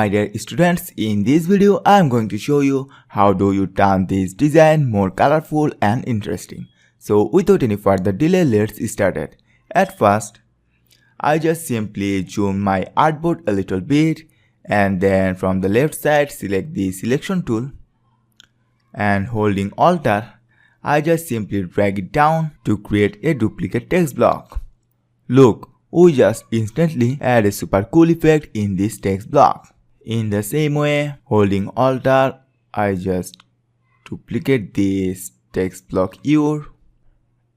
My dear students, in this video I am going to show you how do you turn this design more colorful and interesting. So without any further delay, let's start it. At first, I just simply zoom my artboard a little bit, and then from the left side select the selection tool, and holding Alt, I just simply drag it down to create a duplicate text block. Look, we just instantly add a super cool effect in this text block. In the same way, holding Alt, I just duplicate this text block here,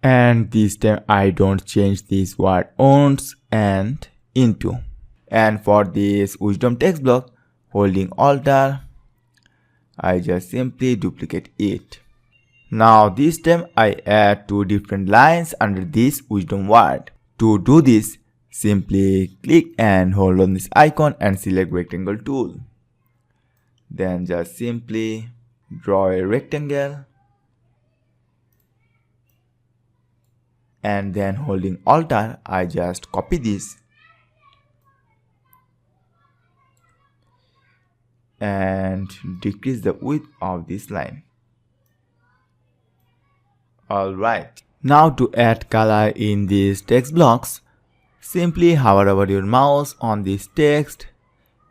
and this time I don't change this word owns and into. And for this wisdom text block, holding Alt, I just simply duplicate it. Now this time I add two different lines under this wisdom word. To do this, simply click and hold on this icon and select rectangle tool. Then just simply draw a rectangle, and then holding Alt, I just copy this and decrease the width of this line. Alright, now to add color in these text blocks, simply hover over your mouse on this text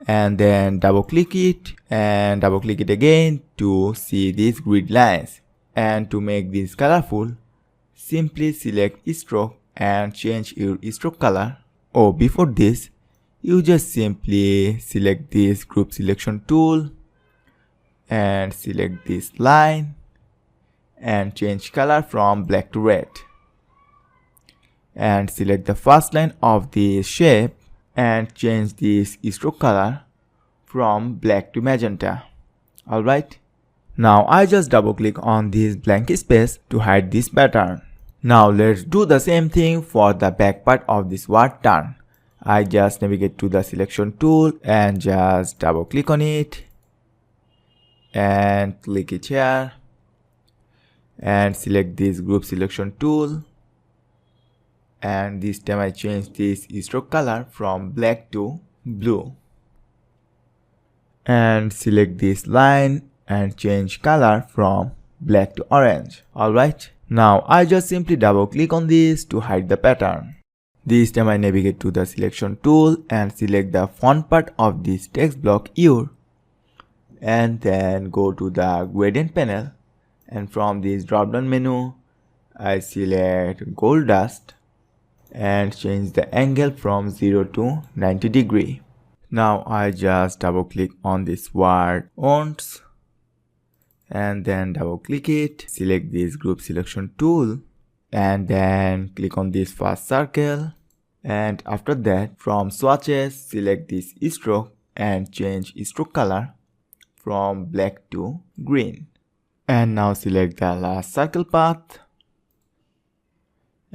and then double click it and double click it again to see these grid lines. And to make this colorful, simply select stroke and change your stroke color. Oh, before this, you just simply select this group selection tool and select this line and change color from black to red. And select the first line of this shape and change this stroke color from black to magenta. Alright. Now I just double click on this blank space to hide this pattern. Now let's do the same thing for the back part of this word turn. I just navigate to the selection tool and just double click on it and click it here and select this group selection tool, and this time I change this stroke color from black to blue and select this line and change color from black to orange. Alright, now I just simply double click on this to hide the pattern. This time I navigate to the selection tool and select the font part of this text block here, and then go to the gradient panel, and from this drop down menu I select gold dust and change the angle from 0 to 90 degree. Now I just double click on this word owns and then double click it, select this group selection tool and then click on this first circle, and after that from swatches select this stroke and change stroke color from black to green. And now select the last circle path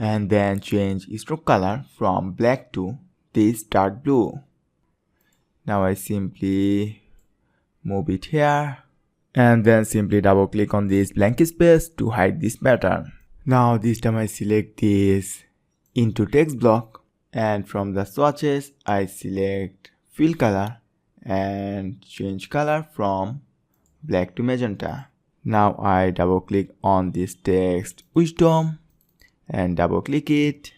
and then change stroke color from black to this dark blue. Now I simply move it here and then simply double click on this blank space to hide this pattern. Now this time I select this into text block, and from the swatches I select fill color and change color from black to magenta. Now I double click on this text wisdom and double click it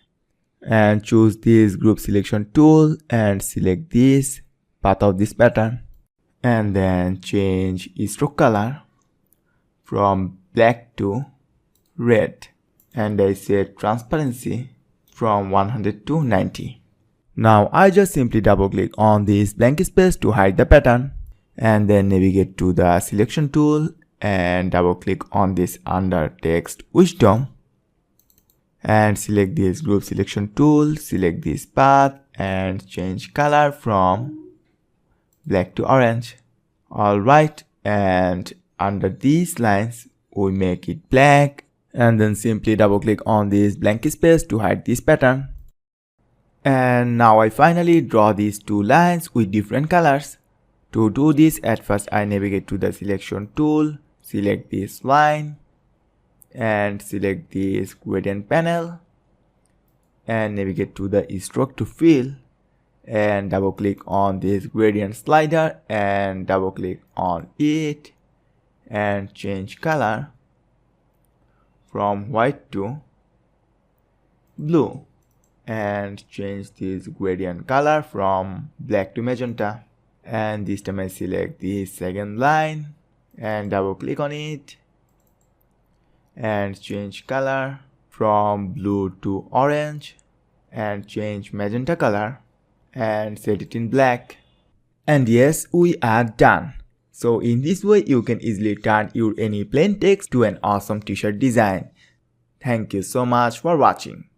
and choose this group selection tool and select this path of this pattern and then change stroke color from black to red, and I set transparency from 100 to 90. Now I just simply double click on this blank space to hide the pattern and then navigate to the selection tool and double click on this under text wisdom and select this group selection tool, select this path and change color from black to orange. Alright, and under these lines we make it black and then simply double click on this blank space to hide this pattern. And now I finally draw these two lines with different colors. To do this, at first I navigate to the selection tool, select this line and select this gradient panel and navigate to the stroke to fill and double click on this gradient slider and double click on it and change color from white to blue and change this gradient color from black to magenta. And this time I select the second line and double click on it and change color from blue to orange and change magenta color and set it in black. And yes, we are done. So in this way you can easily turn your any plain text to an awesome t-shirt design. Thank you so much for watching.